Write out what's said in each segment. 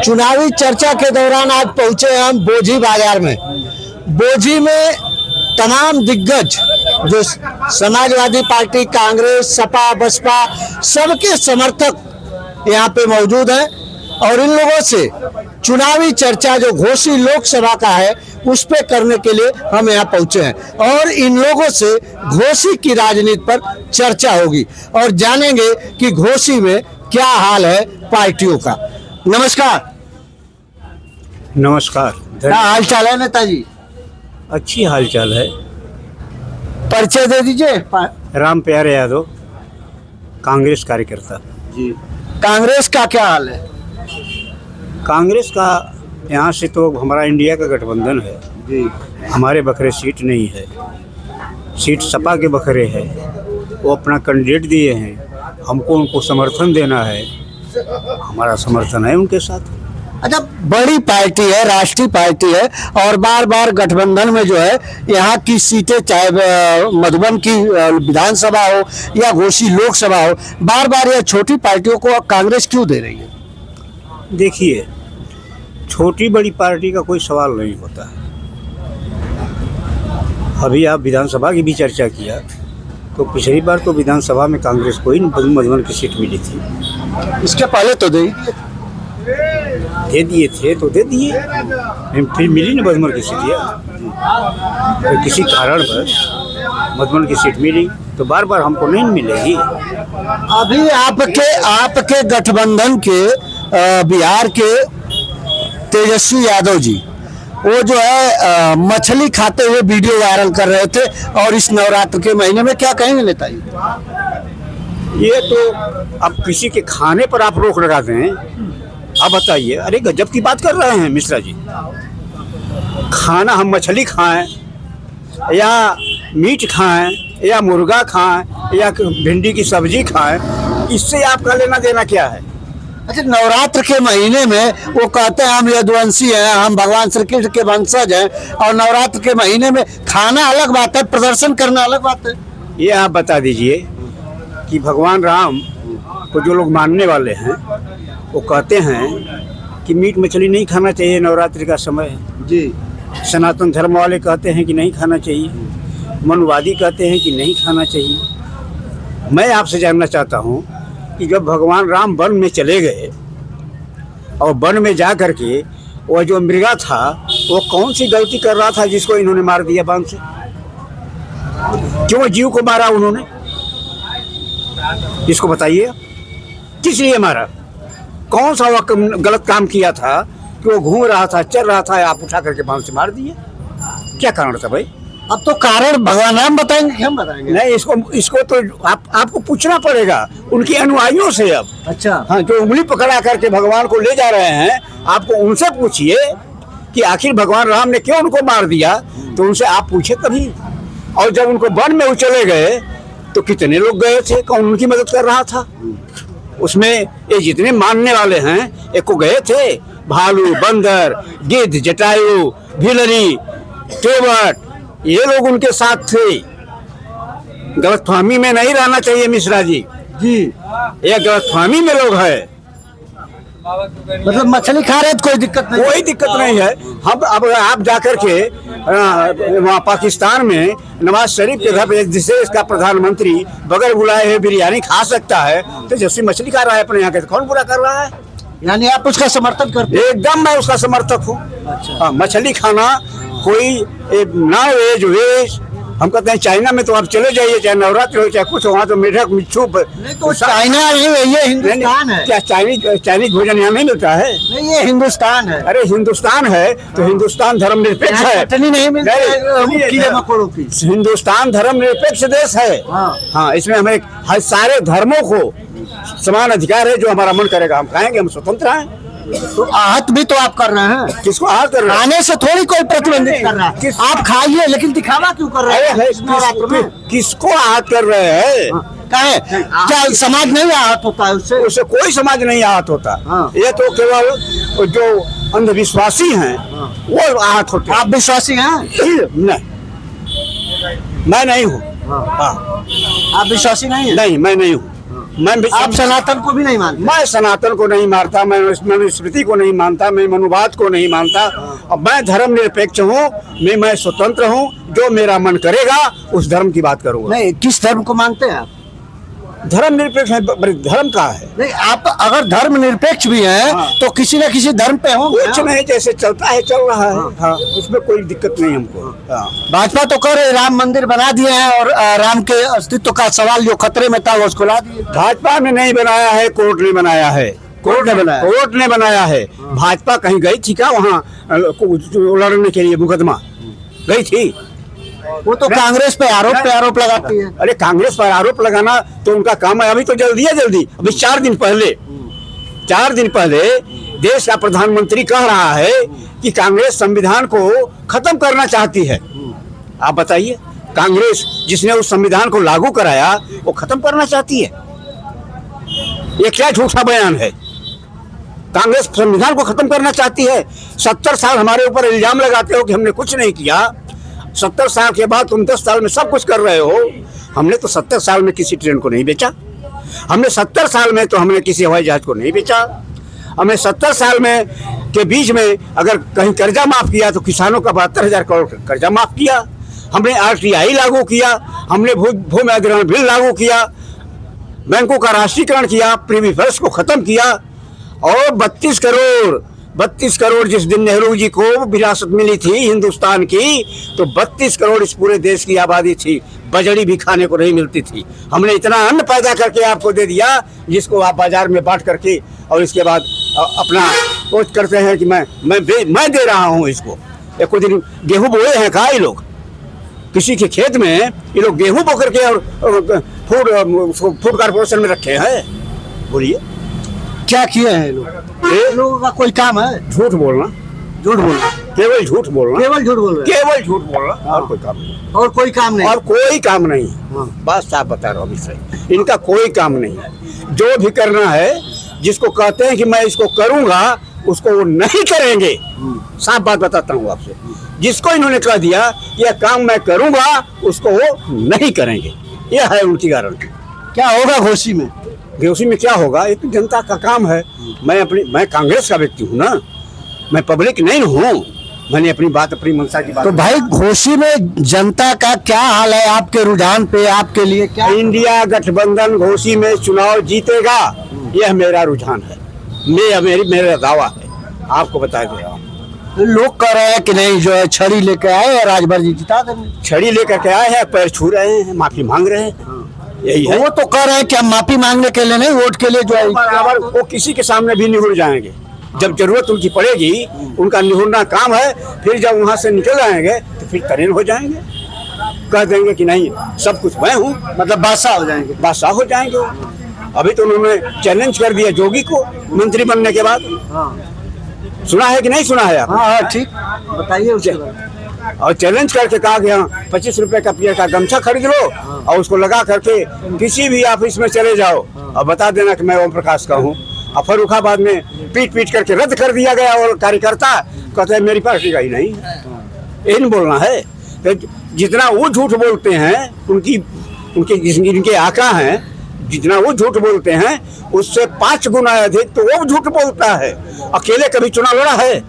चुनावी चर्चा के दौरान आज पहुंचे हम बोझी बाजार में। बोझी में तमाम दिग्गज जो समाजवादी पार्टी, कांग्रेस, सपा, बसपा सबके समर्थक यहाँ पे मौजूद हैं और इन लोगों से चुनावी चर्चा जो घोसी लोकसभा का है उस पे करने के लिए हम यहाँ पहुंचे हैं और इन लोगों से घोसी की राजनीति पर चर्चा होगी और जानेंगे कि घोसी में क्या हाल है पार्टियों का। नमस्कार। नमस्कार। क्या हाल चाल है नेताजी? अच्छी हालचाल है। परिचय दे दीजिए। राम प्यारे यादव, कांग्रेस कार्यकर्ता। जी। कांग्रेस का क्या हाल है? कांग्रेस का यहाँ से तो हमारा इंडिया का गठबंधन है जी। हमारे बखरे सीट नहीं है, सीट सपा के बखरे है। वो अपना कैंडिडेट दिए हैं, हमको उनको समर्थन देना है, हमारा समर्थन है उनके साथ। अच्छा, बड़ी पार्टी है, राष्ट्रीय पार्टी है और बार बार गठबंधन में जो है यहाँ की सीटें, चाहे मधुबन की विधानसभा हो या घोसी लोकसभा हो, बार बार यह छोटी पार्टियों को कांग्रेस क्यों दे रही है? देखिए, छोटी बड़ी पार्टी का कोई सवाल नहीं होता है। अभी आप विधानसभा की भी चर्चा किया तो पिछली बार तो विधानसभा में कांग्रेस को ही मधुबन की सीट मिली थी। इसके पहले तो दे दिए थे तो दे दिए, फिर मिली ना मधुबन की सीट। तो किसी कारण पर मधुबन की सीट मिली तो बार बार हमको नहीं मिलेगी। अभी आपके गठबंधन के बिहार के तेजस्वी यादव जी, वो जो है मछली खाते हुए वीडियो वायरल कर रहे थे और इस नवरात्र के महीने में क्या कहेंगे नेताजी? ये तो अब किसी के खाने पर आप रोक लगा दें, आप बताइए। अरे गजब की बात कर रहे हैं मिश्रा जी। खाना हम मछली खाएं या मीट खाएं या मुर्गा खाएं या भिंडी की सब्जी खाएं, इससे आपका लेना देना क्या है? अच्छा, नवरात्र के महीने में वो कहते हैं हम यदुवंशी हैं, हम भगवान श्री कृष्ण के वंशज हैं और नवरात्र के महीने में खाना अलग बात है, प्रदर्शन करना अलग बात है। ये आप बता दीजिए कि भगवान राम को जो लोग मानने वाले हैं वो कहते हैं कि मीट मछली नहीं खाना चाहिए, नवरात्रि का समय है जी। सनातन धर्म वाले कहते हैं कि नहीं खाना चाहिए, मनवादी कहते हैं कि नहीं खाना चाहिए। मैं आपसे जानना चाहता हूँ कि जब भगवान राम वन में चले गए और वन में जा कर के वो जो मृगा था वो कौन सी गलती कर रहा था जिसको इन्होंने मार दिया बाण से? क्यों जीव को मारा उन्होंने? इसको बताइए, किस लिए मारा? कौन सा वो गलत काम किया था कि वो घूम रहा था, चल रहा था, आप उठा करके बाण से मार दिए? क्या कारण था भाई? अब तो कारण भगवान राम बताएंगे कि हम बताएंगे? नहीं, इसको तो आपको पूछना पड़ेगा उनके अनुयायियों से। अब अच्छा, हाँ, जो उंगली पकड़ा करके भगवान को ले जा रहे हैं, आपको उनसे पूछिए कि आखिर भगवान राम ने क्यों उनको मार दिया, तो उनसे आप पूछे कभी। और जब उनको वन में चले गए तो कितने लोग गए थे, कौन उनकी मदद कर रहा था? उसमें ये जितने मानने वाले हैं एक को गए थे, भालू, बंदर, गिद्ध, जटायु, भिलरी, केवट, ये लोग उनके साथ थे। गलतफहमी में नहीं रहना चाहिए मिश्रा जी। जी, ये गलतफहमी में लोग हैं। मतलब मछली खा रहे तो कोई दिक्कत नहीं? कोई दिक्कत नहीं है। हम अब आप जाकर के वहाँ पाकिस्तान में नवाज शरीफ के घर पे जिस देश का प्रधानमंत्री बगैर बुलाए हुए बिरयानी खा सकता है, तो जैसे मछली खा रहा है अपने यहाँ के, कौन बुरा कर रहा है? यानी आप उसका समर्थन करते हैं? एकदम मैं उसका समर्थक हूँ। अच्छा। मछली खाना कोई ना वेज वेज, हम कहते हैं चाइना में तो आप चले जाइए, चाहे नवरात्र हो चाहे कुछ, वहाँ तो मेढक मिच्छू। नहीं तो चाइना नहीं, ये हिंदुस्तान है। क्या चाइनीज भोजन यहाँ नहीं मिलता है? नहीं, ये हिंदुस्तान है। अरे हिंदुस्तान है तो हिंदुस्तान धर्मनिरपेक्ष है। चटनी नहीं मिलती कीड़े मकोड़ों की। हिंदुस्तान धर्मनिरपेक्ष देश है। हाँ, इसमें हमें हर सारे धर्मों को समान अधिकार है। जो हमारा मन करेगा हम खाएंगे, हम स्वतंत्र हैं। तो आहत भी तो आप कर रहे हैं। किसको आहत कर रहे हैं? खाने से थोड़ी कोई प्रतिबंधित कर रहा है। आप खाइए, लेकिन दिखावा क्यों कर रहे हैं? किसको आहत कर रहे हैं? क्या समाज नहीं आहत होता है उससे? उससे कोई समाज नहीं आहत होता। ये तो केवल जो अंधविश्वासी हैं वो आहत होते हैं। आप विश्वासी हैं? नहीं, मैं नहीं हूँ। आप विश्वासी नहीं हैं? नहीं, मैं नहीं हूँ। आप सनातन को भी नहीं मानते? मैं सनातन को नहीं मानता, मैं मनुस्मृति को नहीं मानता, मैं मनुवाद को नहीं मानता। अब मैं धर्म निरपेक्ष हूँ, मैं स्वतंत्र हूँ। जो मेरा मन करेगा उस धर्म की बात करूँगा। नहीं, किस धर्म को मानते हैं आप? धर्म निरपेक्ष है, धर्म का है। नहीं, आप अगर धर्म निरपेक्ष भी हैं हाँ। तो किसी न किसी धर्म पे होंगे। कुछ नहीं, जैसे चलता है चल रहा है। हाँ, उसमें कोई दिक्कत नहीं हमको। हाँ। भाजपा तो कह रहे राम मंदिर बना दिए हैं और राम के अस्तित्व का सवाल जो खतरे में था वो उसको ला दिए। भाजपा ने नहीं बनाया है, कोर्ट ने बनाया है। कोर्ट ने बनाया? कोर्ट ने बनाया है। भाजपा कहीं गई थी क्या वहाँ लड़ने के लिए? मुकदमा गई थी? वो तो कांग्रेस पे आरोप लगाती है। अरे कांग्रेस पर आरोप लगाना तो उनका काम है। अभी तो जल्दी अभी 4 दिन पहले देश का प्रधानमंत्री कह रहा है कि कांग्रेस संविधान को खत्म करना चाहती है। आप बताइए, कांग्रेस जिसने उस संविधान को लागू कराया वो खत्म करना चाहती है? ये क्या झूठा बयान है? कांग्रेस संविधान को खत्म करना चाहती है। 70 साल हमारे ऊपर इल्जाम लगाते हो कि हमने कुछ नहीं किया। 70 साल के बाद तुम 10 साल में सब कुछ कर रहे हो। हमने तो 70 साल में किसी ट्रेन को नहीं बेचा। हमने 70 साल में तो हमने किसी हवाई जहाज को नहीं बेचा। हमने 70 साल में के बीच में अगर कहीं कर्जा माफ किया तो किसानों का 72,000 करोड़ कर्जा माफ किया। हमने RTI लागू किया। हमने भूमि अधिग्रहण बिल लागू किया। बैंकों का राष्ट्रीयकरण किया। प्रीवी फर्स्ट को खत्म किया। और 32 करोड़ जिस दिन नेहरू जी को विरासत मिली थी हिंदुस्तान की, तो 32 करोड़ इस पूरे देश की आबादी थी। बजड़ी भी खाने को नहीं मिलती थी। हमने इतना अन्न पैदा करके आपको दे दिया जिसको आप बाजार में बांट करके और इसके बाद अपना सोच करते हैं कि मैं दे रहा हूँ इसको। एक दिन गेहूं बोए हैं कहा ये लोग किसी के खेत में? ये लोग गेहूं बो करके और फूड कॉर्पोरेशन में रखे हैं। बोलिए क्या किए हैं लोग? लोगों का कोई काम है? झूठ बोलना, केवल झूठ बोलना, केवल झूठ बोल रहे हैं। केवल झूठ बोलना। और कोई काम नहीं। और कोई काम नहीं? और कोई काम नहीं। हाँ। बात साफ बता रहा हूँ अभी से, इनका कोई काम नहीं है। जो भी करना है, जिसको कहते हैं कि मैं इसको करूंगा, उसको वो नहीं करेंगे। साफ बात बताता हूँ आपसे। जिसको इन्होंने कह दिया यह काम मैं करूंगा, उसको वो नहीं करेंगे। यह है उनकी गारंटी। क्या होगा घोषी में? घोषी में क्या होगा? ये तो जनता का काम है। मैं कांग्रेस का व्यक्ति हूँ ना, मैं पब्लिक नहीं हूँ। मैंने अपनी बात, अपनी मंशा की बात। तो भाई घोषी में जनता का क्या हाल है? आपके रुझान पे, आपके लिए क्या? इंडिया गठबंधन घोषी में चुनाव जीतेगा, यह मेरा रुझान है। मेरा दावा है। आपको बता दे रहा हूँ। लोग कह रहे हैं कि नहीं, जो है छड़ी लेके आए और राजभर जी जिता देंगे। छड़ी लेकर के आए हैं, पैर छू रहे हैं, माफी मांग रहे हैं। यही है। वो तो कह रहे हैं कि हम माफी मांगने के लिए नहीं, वोट के लिए जो है बराबर वो किसी के सामने भी निहुर जाएंगे। जब जरूरत उनकी पड़ेगी, उनका निहुरना काम है। फिर जब वहां से निकल आएंगे तो फिर करेल हो जाएंगे। कह देंगे कि नहीं सब कुछ मैं हूँ, मतलब बादशाह हो जाएंगे। बादशाह हो जाएंगे। अभी तो उन्होंने चैलेंज कर दिया जोगी को मंत्री बनने के बाद। सुना है कि नहीं सुना है आप? हाँ ठीक, बताइए उसे। और चैलेंज करके कहा कि हाँ 25 रुपए का पियर का गमछा खरीद लो और उसको लगा करके किसी भी ऑफिस में चले जाओ और बता देना कि मैं ओम प्रकाश का हूँ। और फर्रुखाबाद में पीट करके रद्द कर दिया गया। और कार्यकर्ता कहते हैं मेरी पार्टी का ही नहीं। यही बोलना है। तो जितना वो झूठ बोलते हैं, जिनके आका हैं, जितना वो झूठ बोलते हैं उससे 5 गुना अधिक तो वो झूठ बोलता है। अकेले कभी चुनाव लड़ा है?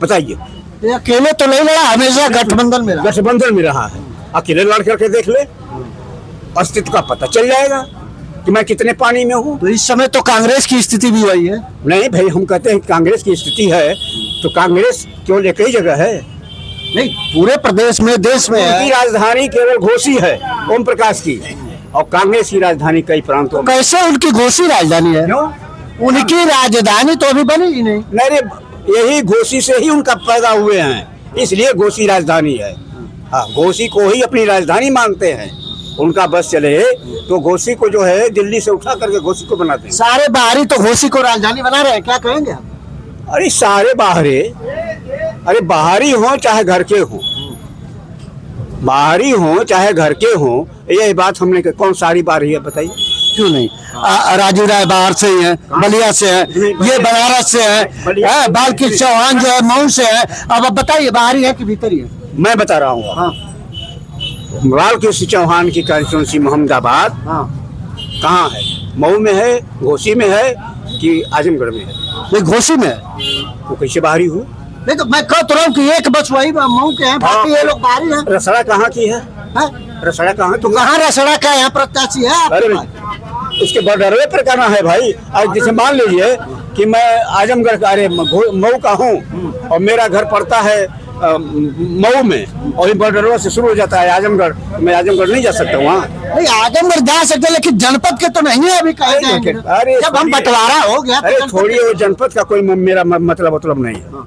बताइए। ये अकेले तो नहीं लड़ा, हमेशा गठबंधन में रहा है। अकेले लड़ करके देख ले, अस्तित्व का पता चल जाएगा कि मैं कितने पानी में हूँ। तो इस समय तो कांग्रेस की स्थिति भी वही है। नहीं भाई, हम कहते हैं कांग्रेस की स्थिति है तो कांग्रेस केवल एक ही जगह है? नहीं, पूरे प्रदेश में, देश में है। उनकी राजधानी केवल घोषी है, ओम प्रकाश की। और कांग्रेस की राजधानी कई प्रांतों में। कैसे उनकी घोषी राजधानी है? उनकी राजधानी तो अभी बनी ही नहीं। नहीं, यही घोषी से ही उनका पैदा हुए हैं, इसलिए घोषी राजधानी है। हाँ, घोषी को ही अपनी राजधानी मानते हैं। उनका बस चले तो घोषी को जो है दिल्ली से उठा करके घोषी को बनाते हैं। सारे बाहरी तो घोषी को राजधानी बना रहे हैं, क्या कहेंगे? अरे सारे बाहरी, अरे बाहरी हो चाहे घर के हो, बाहरी हो चाहे घर के हो, यही बात हमने कौन सारी बाहरी है बताइए? क्यों नहीं? राजू राय बाहर से ही है, बलिया से है, ये बनारस से है, बालकृष्ण चौहान जो है मऊ से है। अब आप बताइए बाहरी है कि भीतर ही है? मैं बता रहा हूँ। हाँ। बालकृष्ण चौहान की कंस्टिट्यूंसी मोहम्मदाबाद हाँ। कहाँ है? मऊ में है, घोसी में है कि आजमगढ़ में है? नहीं, घोसी में है। वो कैसे बाहरी हुए? नहीं तो मैं कह तो रहा हूँ कि एक बस वही मऊ के हैं, बाकी ये लोग बाहरी हैं। रसड़ा कहाँ की है? रसड़ा कहाँ तो कहाँ रसड़ा का यहाँ प्रत्याशी है आपके अरे पास? उसके बॉर्डर पर करना है भाई। आज जैसे मान लीजिए कि मैं आजमगढ़ का, अरे मऊ का हूँ और मेरा घर पड़ता है मऊ में, और बॉर्डर से शुरू हो जाता है आजमगढ़, मैं आजमगढ़ नहीं जा सकता वहाँ? नहीं, आजमगढ़ जा सकते लेकिन जनपद के तो नहीं है अभी कहे जाएंगे। अरे जब हम बंटवारा हो गया तो अरे जनपद छोड़िए, वो जनपद का कोई मेरा मतलब नहीं है।